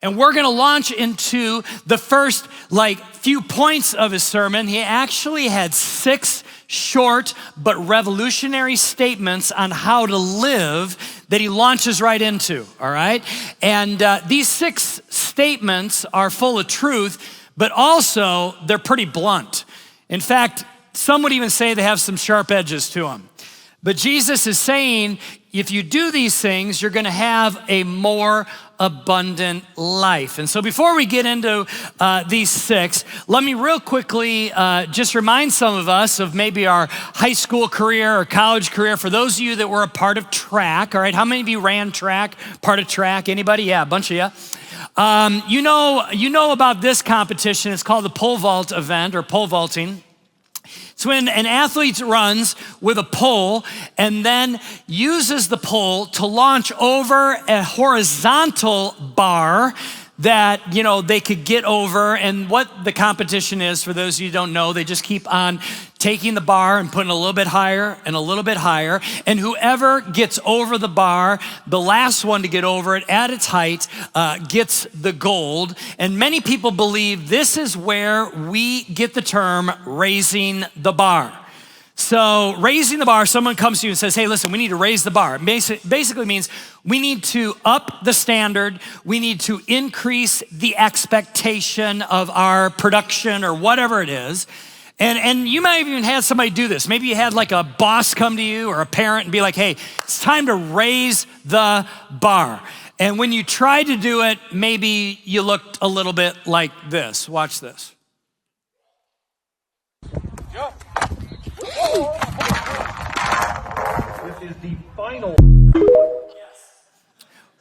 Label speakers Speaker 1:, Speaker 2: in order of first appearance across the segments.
Speaker 1: And we're gonna launch into the first few points of his sermon. He actually had 6 short but revolutionary statements on how to live that he launches right into, all right? And these 6 statements are full of truth, but also they're pretty blunt. In fact, some would even say they have some sharp edges to them. But Jesus is saying, if you do these things, you're gonna have a more abundant life. And so before we get into these 6, let me real quickly just remind some of us of maybe our high school career or college career. For those of you that were a part of track, all right, how many of you ran track, part of track? Anybody? Yeah, a bunch of you. You know about this competition. It's called the pole vault event or pole vaulting. It's when an athlete runs with a pole and then uses the pole to launch over a horizontal bar that, they could get over. And what the competition is, for those of you who don't know, they just keep on taking the bar and putting a little bit higher and a little bit higher. And whoever gets over the bar, the last one to get over it at its height, gets the gold. And many people believe this is where we get the term raising the bar. So raising the bar, someone comes to you and says, hey, listen, we need to raise the bar. Basically means we need to up the standard. We need to increase the expectation of our production or whatever it is. And you might have even had somebody do this. Maybe you had like a boss come to you or a parent and be like, hey, it's time to raise the bar. And when you tried to do it, maybe you looked a little bit like this. Watch this.
Speaker 2: Jump. This is the final.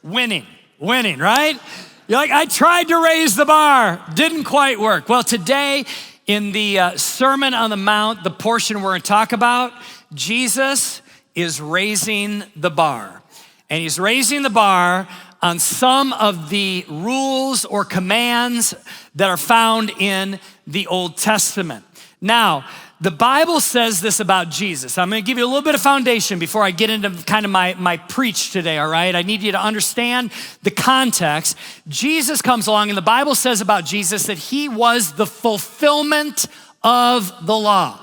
Speaker 1: Winning, right? You're like, I tried to raise the bar, didn't quite work. Well, today in the Sermon on the Mount, the portion we're gonna talk about, Jesus is raising the bar. And he's raising the bar on some of the rules or commands that are found in the Old Testament. Now, the Bible says this about Jesus. I'm gonna give you a little bit of foundation before I get into kind of my preach today, all right? I need you to understand the context. Jesus comes along and the Bible says about Jesus that he was the fulfillment of the law.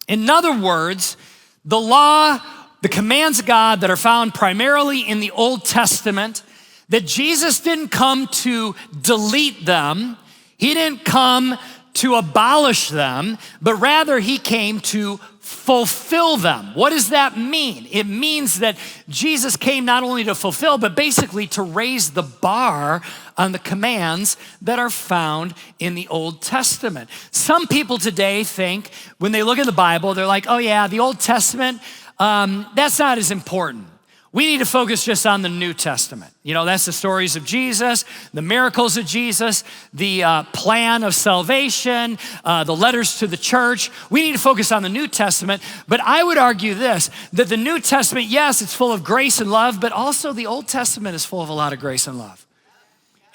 Speaker 1: In other words, the law, the commands of God that are found primarily in the Old Testament, that Jesus didn't come to delete them. He didn't come to abolish them, but rather he came to fulfill them. What does that mean? It means that Jesus came not only to fulfill, but basically to raise the bar on the commands that are found in the Old Testament. Some people today think when they look at the Bible, they're like, oh yeah, the Old Testament, that's not as important. We need to focus just on the New Testament. That's the stories of Jesus, the miracles of Jesus, the plan of salvation, the letters to the church. We need to focus on the New Testament. But I would argue this, that the New Testament, yes, it's full of grace and love, but also the Old Testament is full of a lot of grace and love.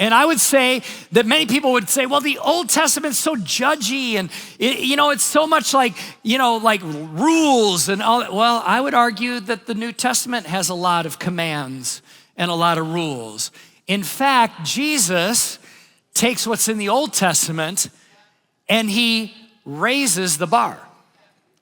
Speaker 1: And I would say that many people would say, well, the Old Testament's so judgy and it's so much like rules and all that. Well, I would argue that the New Testament has a lot of commands and a lot of rules. In fact, Jesus takes what's in the Old Testament and he raises the bar.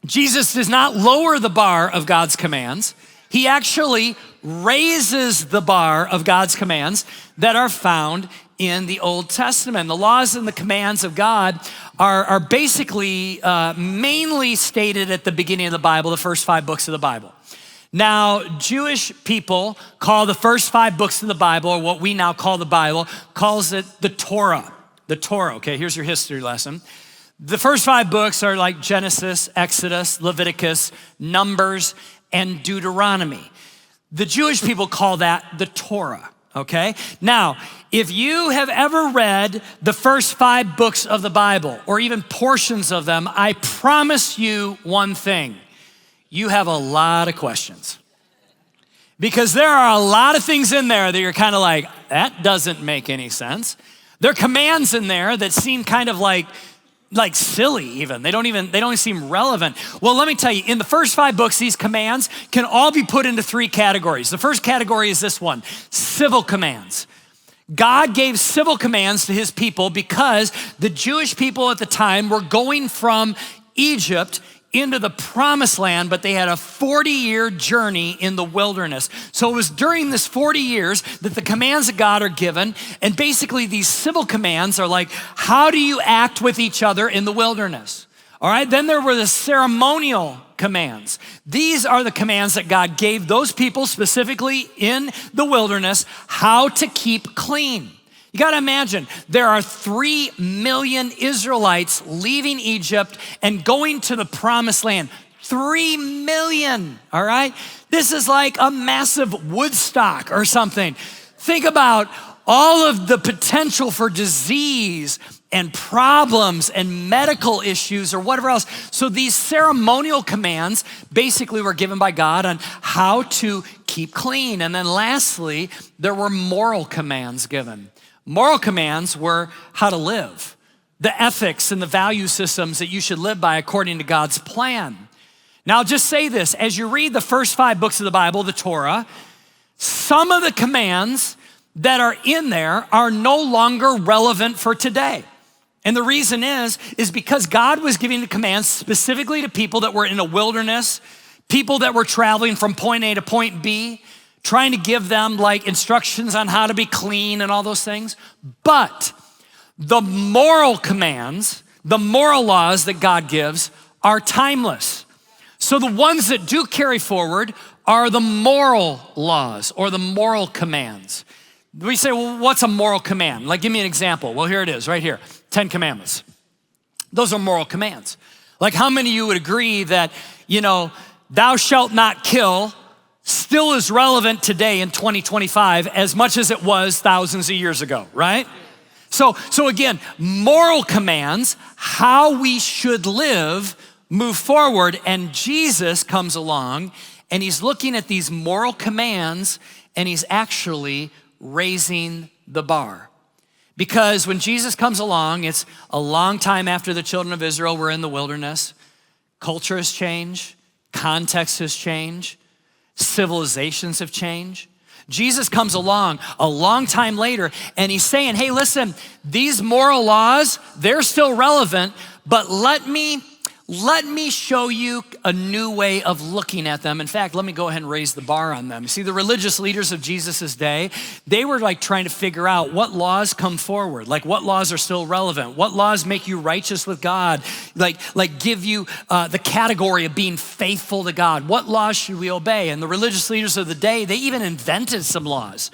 Speaker 1: Jesus does not lower the bar of God's commands. He actually raises the bar of God's commands that are found in the Old Testament. The laws and the commands of God are basically mainly stated at the beginning of the Bible, the first 5 books of the Bible. Now, Jewish people call the first 5 books of the Bible, or what we now call the Bible, calls it the Torah. The Torah, okay, here's your history lesson. The first 5 books are like Genesis, Exodus, Leviticus, Numbers, and Deuteronomy. The Jewish people call that the Torah, okay? Now, if you have ever read the first 5 books of the Bible, or even portions of them, I promise you one thing, you have a lot of questions. Because there are a lot of things in there that you're kind of like, that doesn't make any sense. There are commands in there that seem kind of like silly even. They don't seem relevant. Well, let me tell you, in the first 5 books, these commands can all be put into 3 categories. The first category is this one, civil commands. God gave civil commands to his people because the Jewish people at the time were going from Egypt into the promised land, but they had a 40-year journey in the wilderness. So it was during this 40 years that the commands of God are given. And basically these civil commands are like, how do you act with each other in the wilderness? All right, then there were the ceremonial commands. These are the commands that God gave those people specifically in the wilderness, how to keep clean. You got to imagine, there are 3 million Israelites leaving Egypt and going to the promised land. 3 million, all right? This is like a massive Woodstock or something. Think about all of the potential for disease and problems and medical issues or whatever else. So these ceremonial commands basically were given by God on how to keep clean. And then lastly, there were moral commands given. Moral commands were how to live, the ethics and the value systems that you should live by according to God's plan. Now, I'll just say this, as you read the first 5 books of the Bible, the Torah, some of the commands that are in there are no longer relevant for today. And the reason is because God was giving the commands specifically to people that were in a wilderness, people that were traveling from point A to point B, trying to give them like instructions on how to be clean and all those things. But the moral commands, the moral laws that God gives are timeless. So the ones that do carry forward are the moral laws or the moral commands. We say, well, what's a moral command? Like, give me an example. Well, here it is, right here. 10 Commandments. Those are moral commands. Like, how many of you would agree that, thou shalt not kill still is relevant today in 2025 as much as it was thousands of years ago, right? So again, moral commands, how we should live, move forward, and Jesus comes along and he's looking at these moral commands and he's actually raising the bar. Because when Jesus comes along, it's a long time after the children of Israel were in the wilderness. Culture has changed, context has changed, civilizations have changed. Jesus comes along a long time later and he's saying, hey, listen, these moral laws, they're still relevant, but let me show you a new way of looking at them. In fact, let me go ahead and raise the bar on them. See, the religious leaders of Jesus's day, they were like trying to figure out what laws come forward, like what laws are still relevant, what laws make you righteous with God, like give you the category of being faithful to God. What laws should we obey? And the religious leaders of the day, they even invented some laws.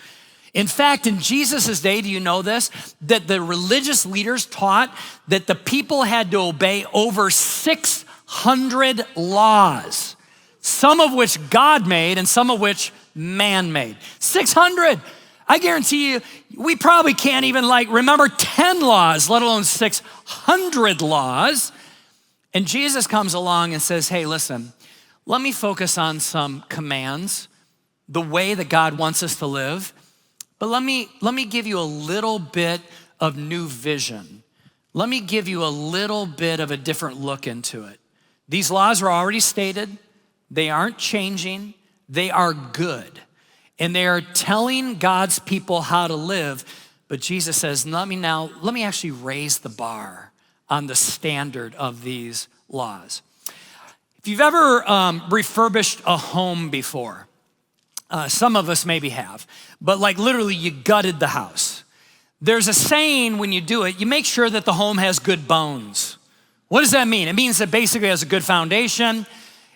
Speaker 1: In fact, in Jesus' day, do you know this? That the religious leaders taught that the people had to obey over 600 laws, some of which God made and some of which man made. 600. I guarantee you, we probably can't even remember 10 laws, let alone 600 laws. And Jesus comes along and says, hey, listen, let me focus on some commands, the way that God wants us to live. But let me give you a little bit of new vision. Let me give you a little bit of a different look into it. These laws are already stated. They aren't changing. They are good. And they are telling God's people how to live. But Jesus says, let me actually raise the bar on the standard of these laws. If you've ever refurbished a home before, some of us maybe have, but literally you gutted the house. There's a saying when you do it, you make sure that the home has good bones. What does that mean? It means that basically it has a good foundation,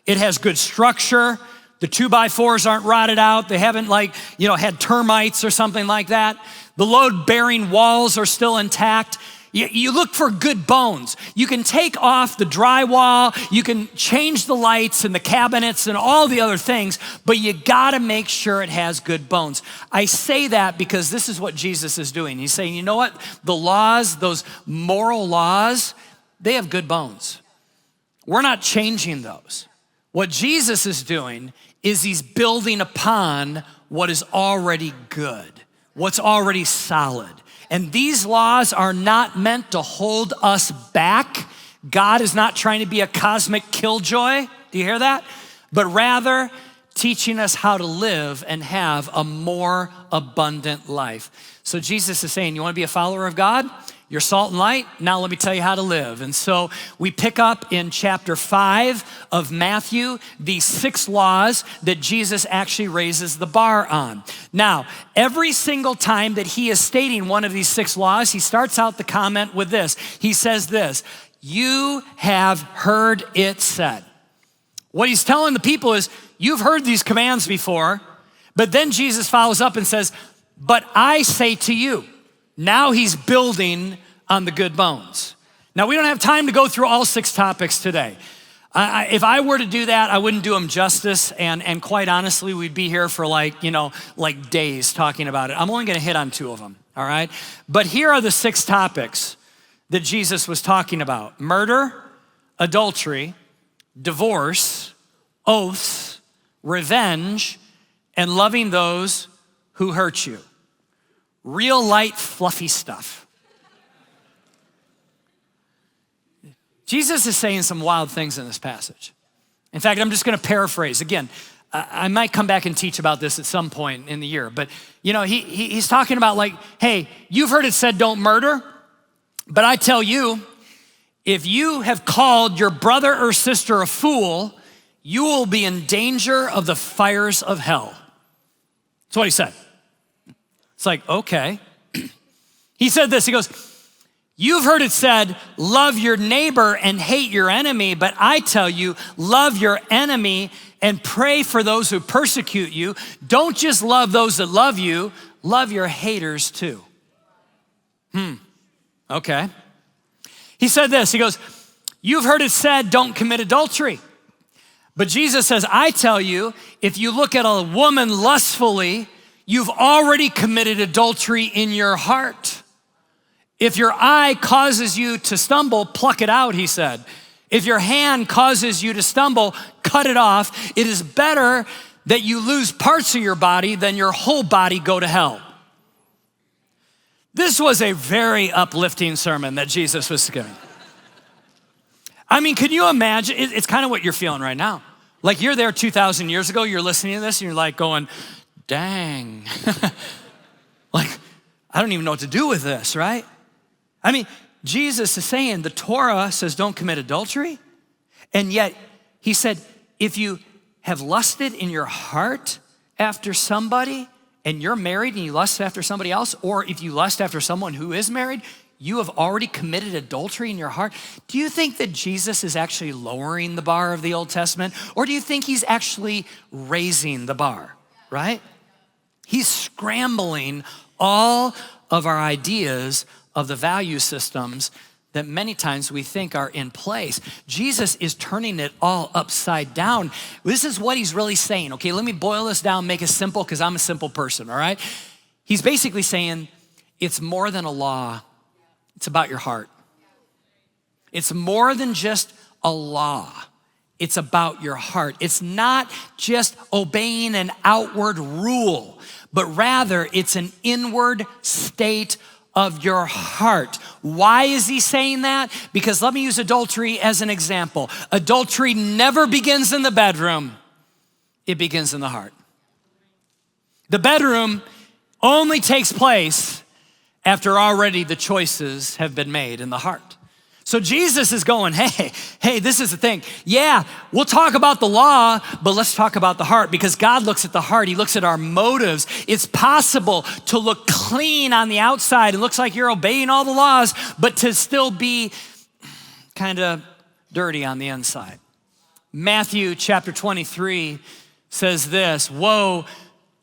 Speaker 1: it has good structure, the 2x4s aren't rotted out, they haven't had termites or something like that. The load-bearing walls are still intact. You look for good bones. You can take off the drywall, you can change the lights and the cabinets and all the other things, but you gotta make sure it has good bones. I say that because this is what Jesus is doing. He's saying, you know what? The laws, those moral laws, they have good bones. We're not changing those. What Jesus is doing is he's building upon what is already good, what's already solid. And these laws are not meant to hold us back. God is not trying to be a cosmic killjoy. Do you hear that? But rather teaching us how to live and have a more abundant life. So Jesus is saying, you wanna be a follower of God? You're salt and light, now let me tell you how to live. And so we pick up in chapter 5 of Matthew, these 6 laws that Jesus actually raises the bar on. Now, every single time that he is stating one of these 6 laws, he starts out the comment with this. He says this, you have heard it said. What he's telling the people is, you've heard these commands before, but then Jesus follows up and says, but I say to you. Now he's building on the good bones. Now we don't have time to go through all 6 topics today. If I were to do that, I wouldn't do them justice, and quite honestly, we'd be here for like days talking about it. I'm only gonna hit on 2 of them, all right? But here are the 6 topics that Jesus was talking about: murder, adultery, divorce, oaths, revenge, and loving those who hurt you. Real light, fluffy stuff. Jesus is saying some wild things in this passage. In fact, I'm just gonna paraphrase. Again, I might come back and teach about this at some point in the year, but he's talking about like, hey, you've heard it said don't murder, but I tell you, if you have called your brother or sister a fool, you will be in danger of the fires of hell. That's what he said. It's like, okay. He said this, he goes, you've heard it said, love your neighbor and hate your enemy, but I tell you, love your enemy and pray for those who persecute you. Don't just love those that love you, love your haters too. Okay. He said this, he goes, you've heard it said, don't commit adultery. But Jesus says, I tell you, if you look at a woman lustfully, you've already committed adultery in your heart. If your eye causes you to stumble, pluck it out, he said. If your hand causes you to stumble, cut it off. It is better that you lose parts of your body than your whole body go to hell. This was a very uplifting sermon that Jesus was giving. I mean, can you imagine? It's kind of what you're feeling right now. Like you're there 2,000 years ago, you're listening to this and you're like going, dang. Like, I don't even know what to do with this, right? I mean, Jesus is saying the Torah says don't commit adultery. And yet he said, if you have lusted in your heart after somebody and you're married and you lust after somebody else, or if you lust after someone who is married, you have already committed adultery in your heart. Do you think that Jesus is actually lowering the bar of the Old Testament? Or do you think he's actually raising the bar, right? He's scrambling all of our ideas of the value systems that many times we think are in place. Jesus is turning it all upside down. This is what he's really saying. Okay, let me boil this down, make it simple, because I'm a simple person, all right? He's basically saying it's more than a law. It's about your heart. It's more than just a law. It's about your heart. It's not just obeying an outward rule, but rather it's an inward state of your heart. Why is he saying that? Because let me use adultery as an example. Adultery never begins in the bedroom. It begins in the heart. The bedroom only takes place after already the choices have been made in the heart. So Jesus is going, hey, this is the thing. Yeah, we'll talk about the law, but let's talk about the heart, because God looks at the heart. He looks at our motives. It's possible to look clean on the outside. It looks like you're obeying all the laws, but to still be kind of dirty on the inside. Matthew chapter 23 says this, woe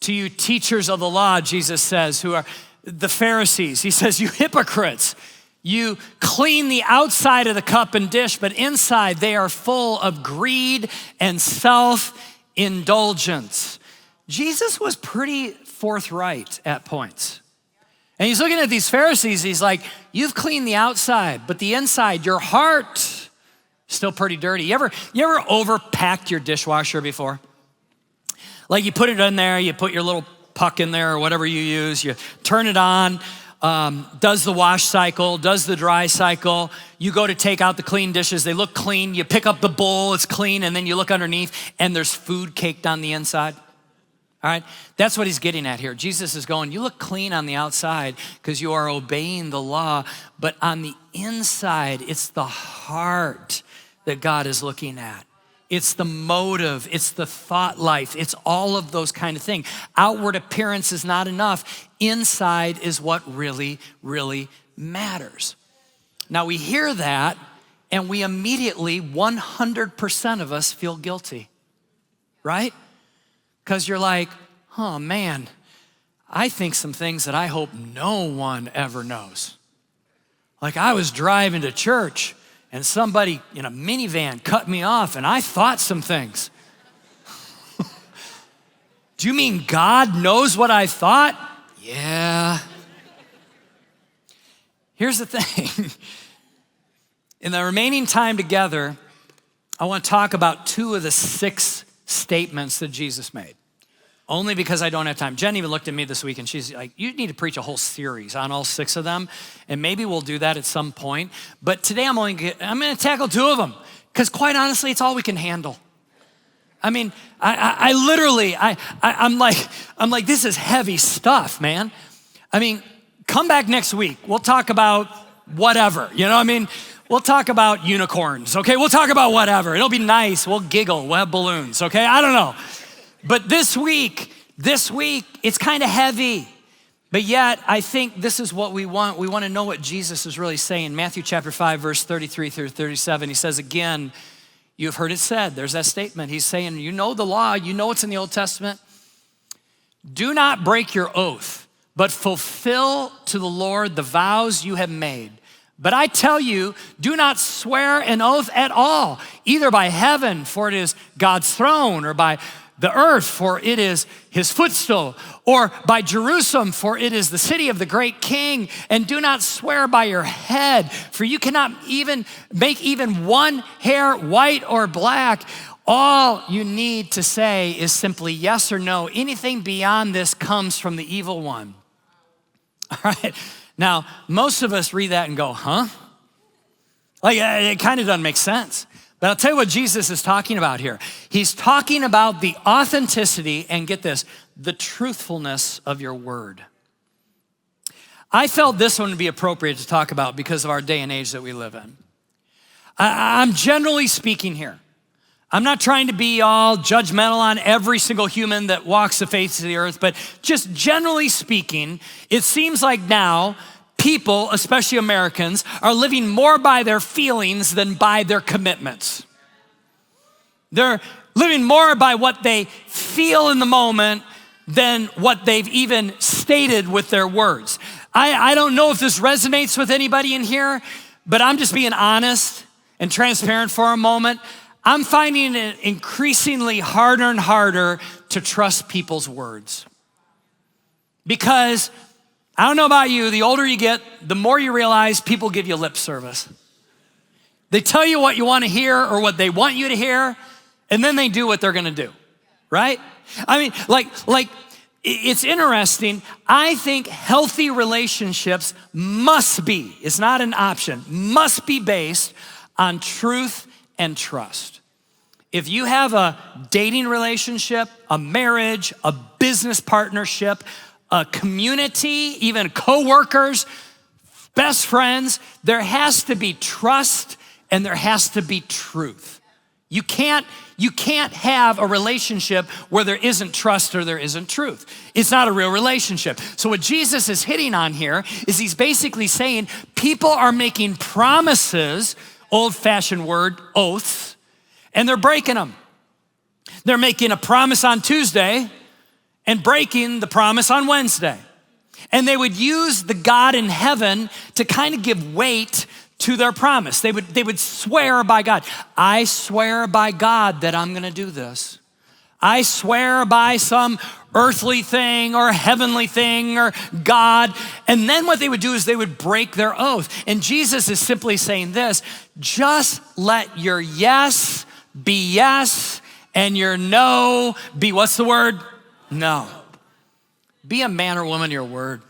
Speaker 1: to you teachers of the law, Jesus says, who are the Pharisees. He says, you hypocrites. You clean the outside of the cup and dish, but inside they are full of greed and self-indulgence. Jesus was pretty forthright at points. And he's looking at these Pharisees, he's like, you've cleaned the outside, but the inside, your heart, still pretty dirty. You ever overpacked your dishwasher before? Like you put it in there, you put your little puck in there or whatever you use, you turn it on, does the wash cycle, does the dry cycle. You go to take out the clean dishes, they look clean. You pick up the bowl, it's clean, and then you look underneath and there's food caked on the inside. All right, that's what he's getting at here. Jesus is going, you look clean on the outside because you are obeying the law, but on the inside, it's the heart that God is looking at. It's the motive, it's the thought life, it's all of those kind of things. Outward appearance is not enough. Inside is what really, really matters. Now we hear that and we immediately, 100% of us feel guilty, right? Because you're like, oh man, I think some things that I hope no one ever knows. Like I was driving to church and somebody in a minivan cut me off and I thought some things. Do you mean God knows what I thought? Yeah. Here's the thing. In the remaining time together, I want to talk about 2 of the 6 statements that Jesus made. Only because I don't have time. Jen even looked at me this week and she's like, you need to preach a whole series on all 6 of them. And maybe we'll do that at some point. But today I'm going to tackle 2 of them. Because quite honestly, it's all we can handle. I mean, I literally, I'm like, this is heavy stuff, man. I mean, come back next week. We'll talk about whatever, you know what I mean? We'll talk about unicorns, okay? We'll talk about whatever. It'll be nice. We'll giggle. We'll have balloons, okay? I don't know. But this week, it's kind of heavy. But yet, I think this is what we want. We want to know what Jesus is really saying. Matthew chapter 5, verse 33 through 37, he says again, you've heard it said. There's that statement. He's saying, you know the law. You know it's in the Old Testament. Do not break your oath, but fulfill to the Lord the vows you have made. But I tell you, do not swear an oath at all, either by heaven, for it is God's throne, or by the earth, for it is his footstool, or by Jerusalem, for it is the city of the great king. And do not swear by your head, for you cannot even make even one hair white or black. All you need to say is simply yes or no. Anything beyond this comes from the evil one. All right. Now, most of us read that and go, huh? Like, it kind of doesn't make sense. But I'll tell you what Jesus is talking about here. He's talking about the authenticity, and get this, the truthfulness of your word. I felt this one would be appropriate to talk about because of our day and age that we live in. I'm generally speaking here. I'm not trying to be all judgmental on every single human that walks the face of the earth, but just generally speaking, it seems like now people, especially Americans, are living more by their feelings than by their commitments. They're living more by what they feel in the moment than what they've even stated with their words. I don't know if this resonates with anybody in here, but I'm just being honest and transparent for a moment. I'm finding it increasingly harder and harder to trust people's words. Because I don't know about you, the older you get, the more you realize people give you lip service. They tell you what you want to hear or what they want you to hear, and then they do what they're going to do, right? I mean, like it's interesting. I think healthy relationships must be, it's not an option, must be based on truth and trust. If you have a dating relationship, a marriage, a business partnership, a community, even coworkers, best friends, there has to be trust and there has to be truth. You can't have a relationship where there isn't trust or there isn't truth. It's not a real relationship. So what Jesus is hitting on here is he's basically saying people are making promises, old-fashioned word, oaths, and they're breaking them. They're making a promise on Tuesday and breaking the promise on Wednesday. And they would use the God in heaven to kind of give weight to their promise. They would swear by God. I swear by God that I'm gonna do this. I swear by some earthly thing or heavenly thing or God. And then what they would do is they would break their oath. And Jesus is simply saying this, just let your yes be yes and your no be, what's the word? No. Be a man or woman of your word.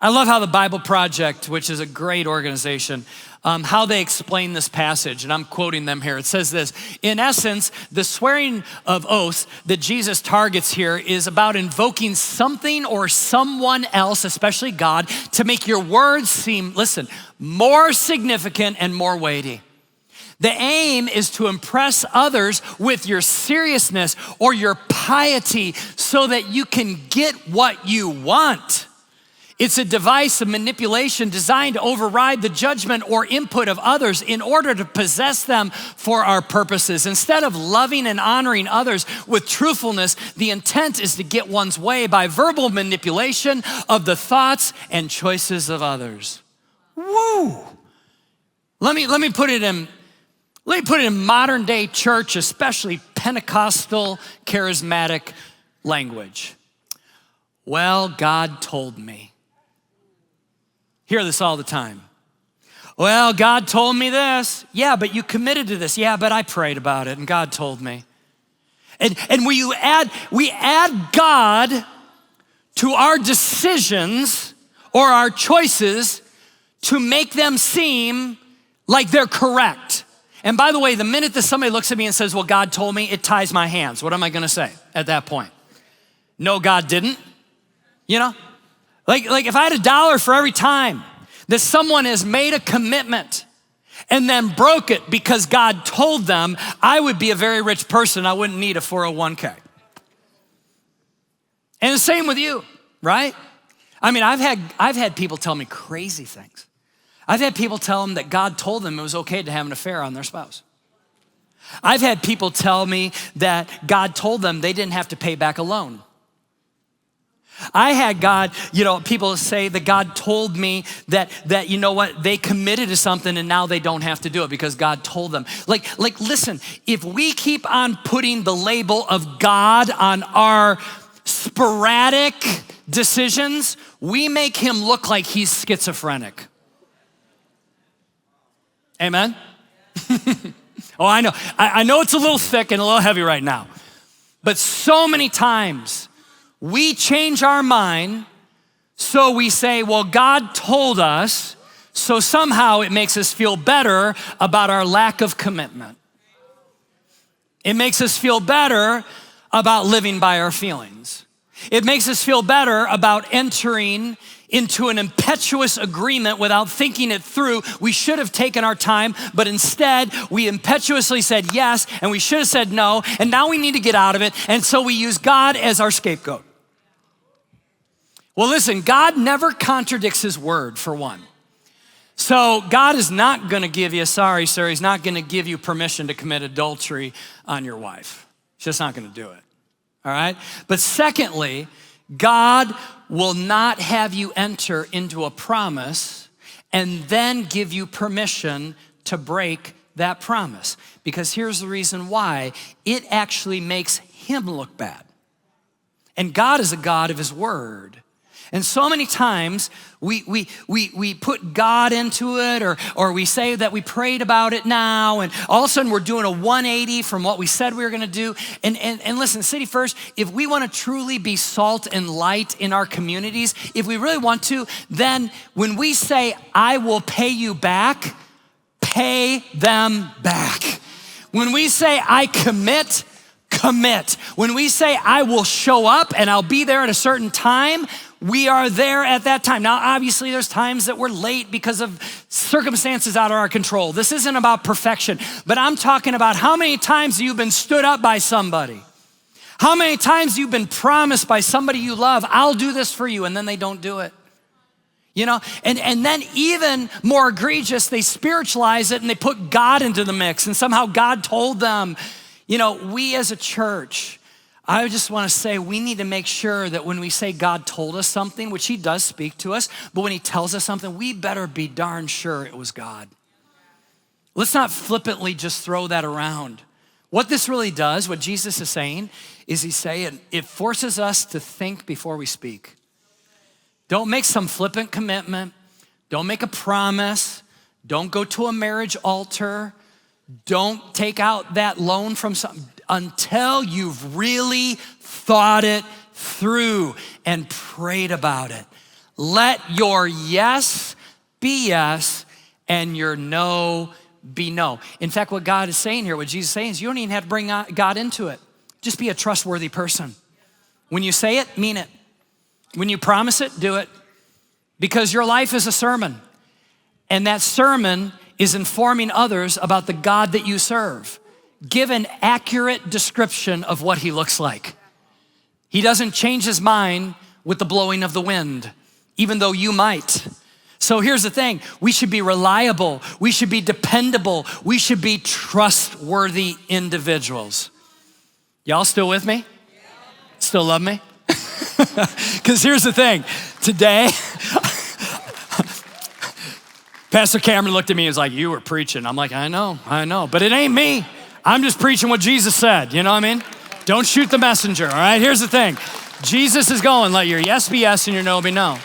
Speaker 1: I love how the Bible Project, which is a great organization, how they explain this passage, and I'm quoting them here. It says this: in essence, the swearing of oaths that Jesus targets here is about invoking something or someone else, especially God, to make your words seem, listen, more significant and more weighty. The aim is to impress others with your seriousness or your piety so that you can get what you want. It's a device of manipulation designed to override the judgment or input of others in order to possess them for our purposes. Instead of loving and honoring others with truthfulness, the intent is to get one's way by verbal manipulation of the thoughts and choices of others. Woo! Let me put it in modern day church, especially Pentecostal charismatic language. Well, God told me. Hear this all the time. Well, God told me this. Yeah, but you committed to this. Yeah, but I prayed about it and God told me. And we add God to our decisions or our choices to make them seem like they're correct. And by the way, the minute that somebody looks at me and says, well, God told me, it ties my hands. What am I gonna say at that point? No, God didn't. You know? Like if I had $1 for every time that someone has made a commitment and then broke it because God told them, I would be a very rich person. I wouldn't need a 401k. And the same with you, right? I mean, I've had people tell me crazy things. I've had people tell them that God told them it was okay to have an affair on their spouse. I've had people tell me that God told them they didn't have to pay back a loan. I had people say that God told me that you know what, they committed to something and now they don't have to do it because God told them. Like listen, if we keep on putting the label of God on our sporadic decisions, we make him look like he's schizophrenic. Amen? Oh, I know. I know it's a little thick and a little heavy right now, but so many times we change our mind, so we say, well, God told us, so somehow it makes us feel better about our lack of commitment. It makes us feel better about living by our feelings. It makes us feel better about entering into an impetuous agreement without thinking it through. We should have taken our time, but instead we impetuously said yes, and we should have said no, and now we need to get out of it, and so we use God as our scapegoat. Well, listen, God never contradicts his word, for one. So God is not gonna give you, sorry, sir, he's not gonna give you permission to commit adultery on your wife. He's just not gonna do it, all right? But secondly, God will not have you enter into a promise and then give you permission to break that promise. Because here's the reason why: it actually makes him look bad. And God is a God of his word. And so many times we put God into it, or we say that we prayed about it now, and all of a sudden we're doing a 180 from what we said we were gonna do. And listen, City First, if we wanna truly be salt and light in our communities, if we really want to, then when we say, I will pay you back, pay them back. When we say, I commit, commit. When we say, I will show up and I'll be there at a certain time, we are there at that time. Now, obviously, there's times that we're late because of circumstances out of our control. This isn't about perfection, but I'm talking about how many times you've been stood up by somebody. How many times you've been promised by somebody you love, I'll do this for you, and then they don't do it. You know, and then even more egregious, they spiritualize it and they put God into the mix, and somehow God told them. You know, we as a church, I just want to say we need to make sure that when we say God told us something, which he does speak to us, but when he tells us something, we better be darn sure it was God. Let's not flippantly just throw that around. What this really does, what Jesus is saying, is he's saying it forces us to think before we speak. Don't make some flippant commitment. Don't make a promise. Don't go to a marriage altar. Don't take out that loan from something until you've really thought it through and prayed about it. Let your yes be yes and your no be no. In fact, what God is saying here, what Jesus is saying is you don't even have to bring God into it. Just be a trustworthy person. When you say it, mean it. When you promise it, do it. Because your life is a sermon. And that sermon is informing others about the God that you serve. Give an accurate description of what he looks like. He doesn't change his mind with the blowing of the wind, even though you might. So here's the thing, we should be reliable, we should be dependable, we should be trustworthy individuals. Y'all still with me? Still love me? Because here's the thing, today, Pastor Cameron looked at me and was like, you were preaching. I'm like, I know, but it ain't me. I'm just preaching what Jesus said, you know what I mean? Don't shoot the messenger, all right? Here's the thing, Jesus is going, let your yes be yes and your no be no.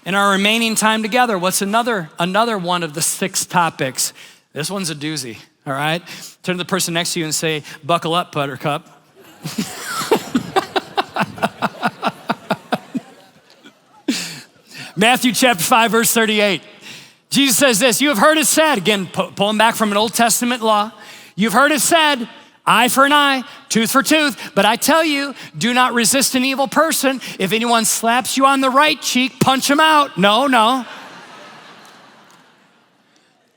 Speaker 1: In our remaining time together, what's another one of the 6 topics? This one's a doozy, all right? Turn to the person next to you and say, buckle up, Buttercup. Matthew chapter 5, verse 38. Jesus says this, you have heard it said, again, pulling back from an Old Testament law, you've heard it said, eye for an eye, tooth for tooth. But I tell you, do not resist an evil person. If anyone slaps you on the right cheek, punch him out. No.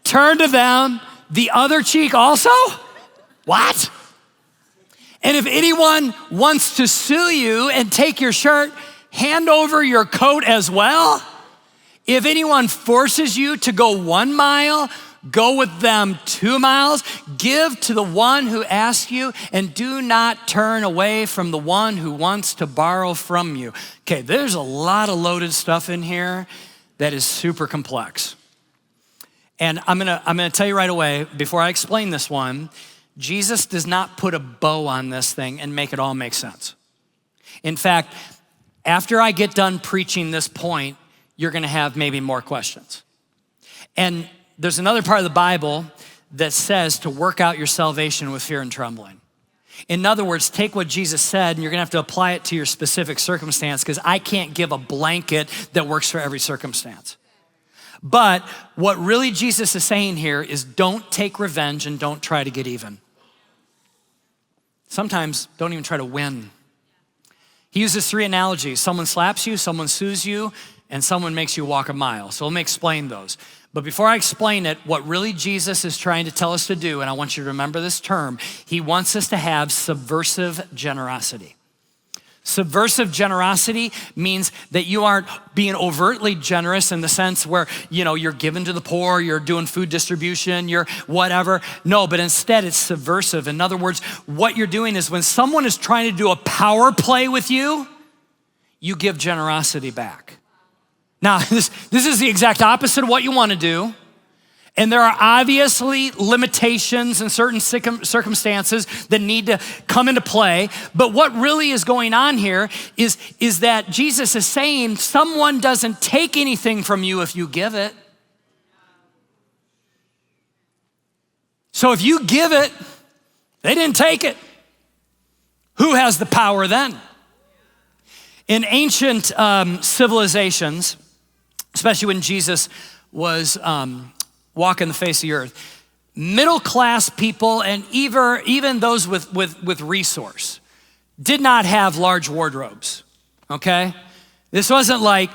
Speaker 1: Turn to them the other cheek also? What? And if anyone wants to sue you and take your shirt, hand over your coat as well. If anyone forces you to go 1 mile, go with them 2 miles. Give to the one who asks you, and do not turn away from the one who wants to borrow from you. Okay, there's a lot of loaded stuff in here that is super complex. And I'm gonna tell you right away, before I explain this one, Jesus does not put a bow on this thing and make it all make sense. In fact, after I get done preaching this point, you're gonna have maybe more questions. And there's another part of the Bible that says to work out your salvation with fear and trembling. In other words, take what Jesus said and you're gonna have to apply it to your specific circumstance because I can't give a blanket that works for every circumstance. But what really Jesus is saying here is don't take revenge and don't try to get even. Sometimes don't even try to win. He uses 3 analogies. Someone slaps you, someone sues you, and someone makes you walk a mile. So let me explain those. But before I explain it, what really Jesus is trying to tell us to do, and I want you to remember this term, he wants us to have subversive generosity. Subversive generosity means that you aren't being overtly generous in the sense where, you're giving to the poor, you're doing food distribution, you're whatever. No, but instead it's subversive. In other words, what you're doing is when someone is trying to do a power play with you, you give generosity back. Now, this is the exact opposite of what you want to do. And there are obviously limitations in certain circumstances that need to come into play. But what really is going on here is that Jesus is saying someone doesn't take anything from you if you give it. So if you give it, they didn't take it. Who has the power then? In ancient civilizations, especially when Jesus was walking the face of the earth, middle-class people and even those with resource did not have large wardrobes, okay? This wasn't like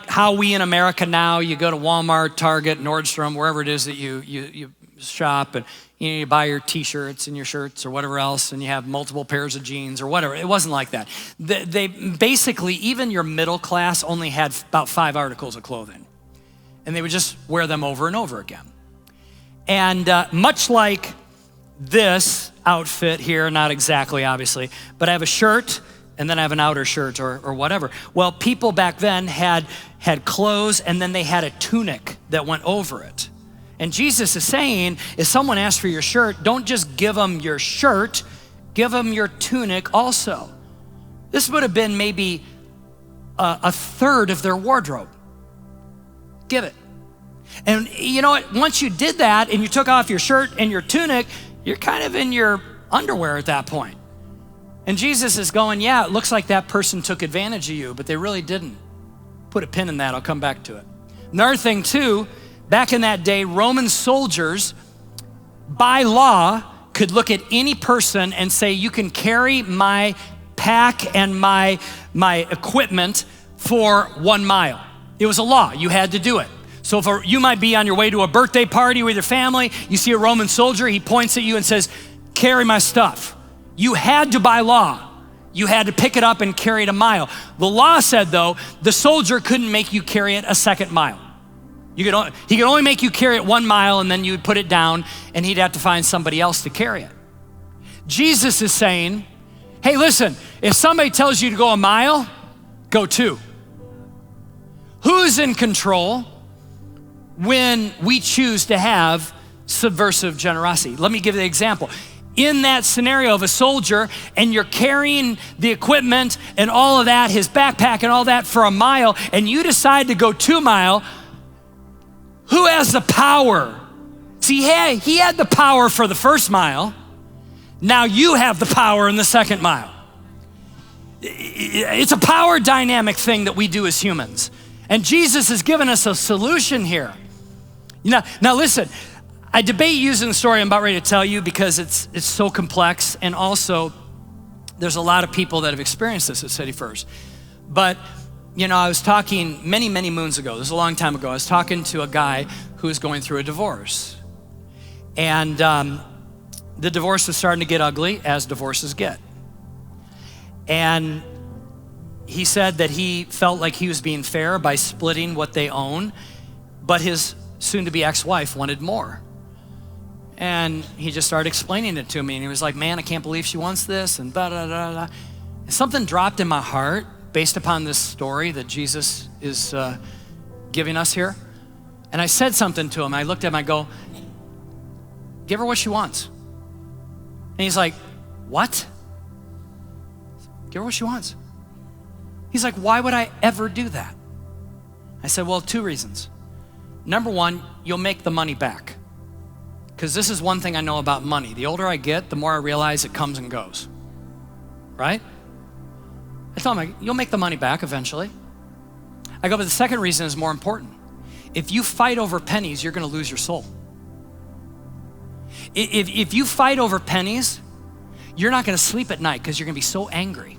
Speaker 1: how we in America now, you go to Walmart, Target, Nordstrom, wherever it is that you shop, and you buy your t-shirts and your shirts or whatever else, and you have multiple pairs of jeans or whatever. It wasn't like that. They basically, even your middle class only had about 5 articles of clothing. And they would just wear them over and over again. And much like this outfit here, not exactly obviously, but I have a shirt and then I have an outer shirt or whatever. Well, people back then had clothes and then they had a tunic that went over it. And Jesus is saying, if someone asks for your shirt, don't just give them your shirt, give them your tunic also. This would have been maybe a third of their wardrobe. Give it. And you know what? Once you did that and you took off your shirt and your tunic, you're kind of in your underwear at that point. And Jesus is going, yeah, it looks like that person took advantage of you, but they really didn't. put a pin in that, I'll come back to it. Another thing too, back in that day, Roman soldiers, by law, could look at any person and say, you can carry my pack and my equipment for 1 mile. It was a law, you had to do it. So you might be on your way to a birthday party with your family, you see a Roman soldier, he points at you and says, carry my stuff. You had to, by law, you had to pick it up and carry it a mile. The law said though, the soldier couldn't make you carry it a second mile. He could only make you carry it 1 mile and then you would put it down and he'd have to find somebody else to carry it. Jesus is saying, hey, listen, if somebody tells you to go a mile, go 2. Who's in control when we choose to have subversive generosity? Let me give you the example. In that scenario of a soldier and you're carrying the equipment and all of that, his backpack and all that for a mile, and you decide to go 2 miles, who has the power? See, he had the power for the first mile. Now you have the power in the second mile. It's a power dynamic thing that we do as humans. And Jesus has given us a solution here. Now listen, I debate using the story I'm about ready to tell you because it's so complex, and also there's a lot of people that have experienced this at City First. But I was talking many, many moons ago, this was a long time ago, I was talking to a guy who was going through a divorce. And the divorce was starting to get ugly, as divorces get. And he said that he felt like he was being fair by splitting what they own, but his soon-to-be ex-wife wanted more. And he just started explaining it to me, and he was like, man, I can't believe she wants this, and da-da-da-da. And something dropped in my heart based upon this story that Jesus is giving us here. And I said something to him. I looked at him, I go, give her what she wants. And he's like, what? Give her what she wants. He's like, why would I ever do that? I said, well, 2 reasons. Number 1, you'll make the money back. Because this is one thing I know about money. The older I get, the more I realize it comes and goes, right? I told him, you'll make the money back eventually. I go, but the second reason is more important. If you fight over pennies, you're gonna lose your soul. If you fight over pennies, you're not gonna sleep at night because you're gonna be so angry.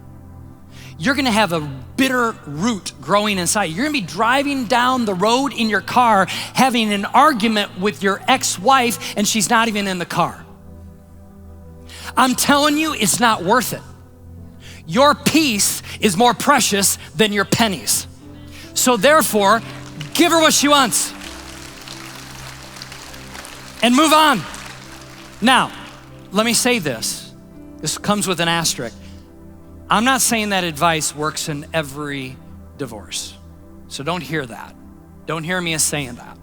Speaker 1: You're gonna have a bitter root growing inside. You're gonna be driving down the road in your car, having an argument with your ex-wife, and she's not even in the car. I'm telling you, it's not worth it. Your peace is more precious than your pennies. So therefore, give her what she wants and move on. Now, let me say this. This comes with an asterisk. I'm not saying that advice works in every divorce. So don't hear that. Don't hear me as saying that.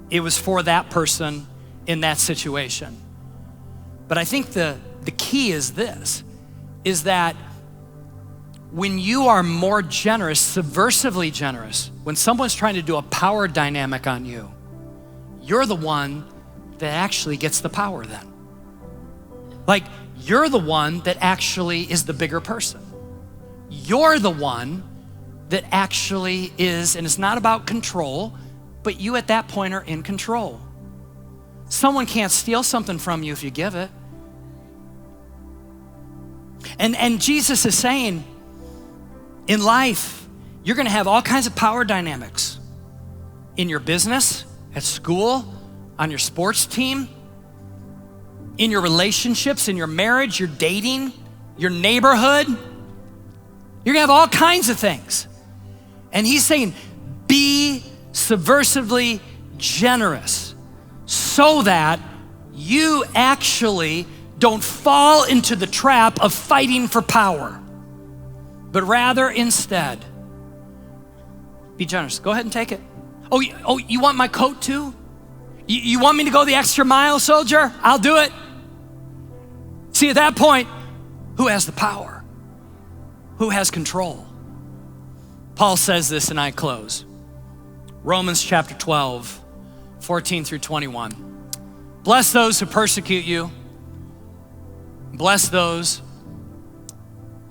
Speaker 1: It was for that person in that situation. But I think the key is this, is that when you are more generous, subversively generous, when someone's trying to do a power dynamic on you, you're the one that actually gets the power then. Like, you're the one that actually is the bigger person. You're the one that actually is, and it's not about control, but you at that point are in control. Someone can't steal something from you if you give it. And Jesus is saying, in life, you're gonna have all kinds of power dynamics. In your business, at school, on your sports team, in your relationships, in your marriage, your dating, your neighborhood. You're gonna have all kinds of things. And he's saying, be subversively generous so that you actually don't fall into the trap of fighting for power, but rather instead, be generous. Go ahead and take it. Oh, you want my coat too? You want me to go the extra mile, soldier? I'll do it. See, at that point, who has the power? Who has control? Paul says this, and I close. Romans chapter 12, 14 through 21. Bless those who persecute you. Bless those,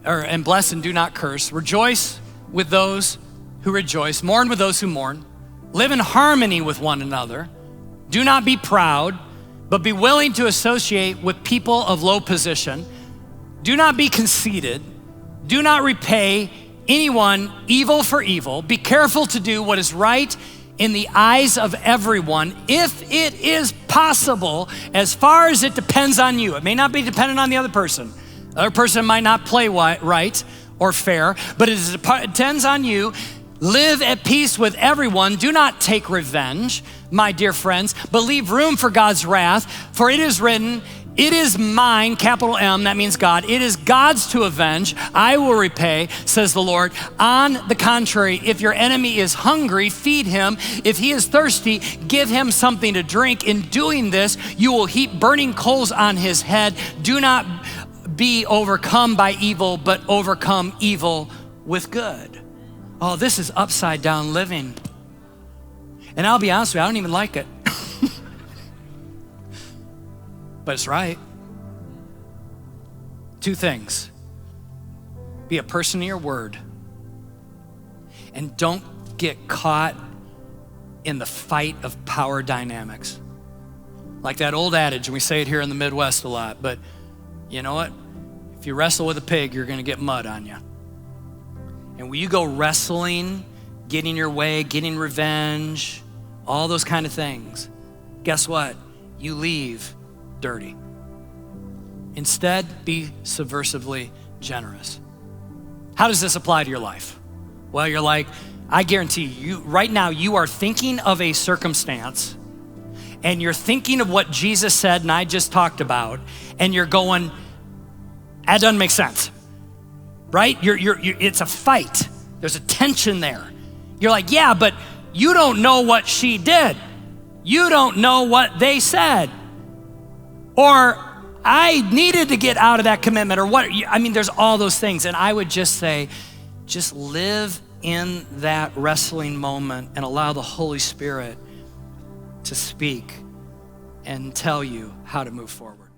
Speaker 1: and bless and do not curse. Rejoice with those who rejoice, mourn with those who mourn, live in harmony with one another. Do not be proud, but be willing to associate with people of low position. Do not be conceited. Do not repay anyone evil for evil. Be careful to do what is right in the eyes of everyone, if it is possible, as far as it depends on you. It may not be dependent on the other person. The other person might not play right or fair, but it depends on you. Live at peace with everyone. Do not take revenge, my dear friends, but leave room for God's wrath. For it is written, it is mine, capital M, that means God. It is God's to avenge. I will repay, says the Lord. On the contrary, if your enemy is hungry, feed him. If he is thirsty, give him something to drink. In doing this, you will heap burning coals on his head. Do not be overcome by evil, but overcome evil with good. Oh, this is upside down living. And I'll be honest with you, I don't even like it. But it's right. Two things. Be a person of your word. And don't get caught in the fight of power dynamics. Like that old adage, and we say it here in the Midwest a lot, but you know what? If you wrestle with a pig, you're gonna get mud on you. And when you go wrestling, getting your way, getting revenge, all those kind of things, guess what? You leave dirty. Instead, be subversively generous. How does this apply to your life? Well, you're like, I guarantee you, right now you are thinking of a circumstance and you're thinking of what Jesus said and I just talked about, and you're going, that doesn't make sense, right? It's a fight. There's a tension there. You're like, yeah, but you don't know what she did. You don't know what they said. Or I needed to get out of that commitment, or what, I mean, there's all those things. And I would just say, just live in that wrestling moment and allow the Holy Spirit to speak and tell you how to move forward.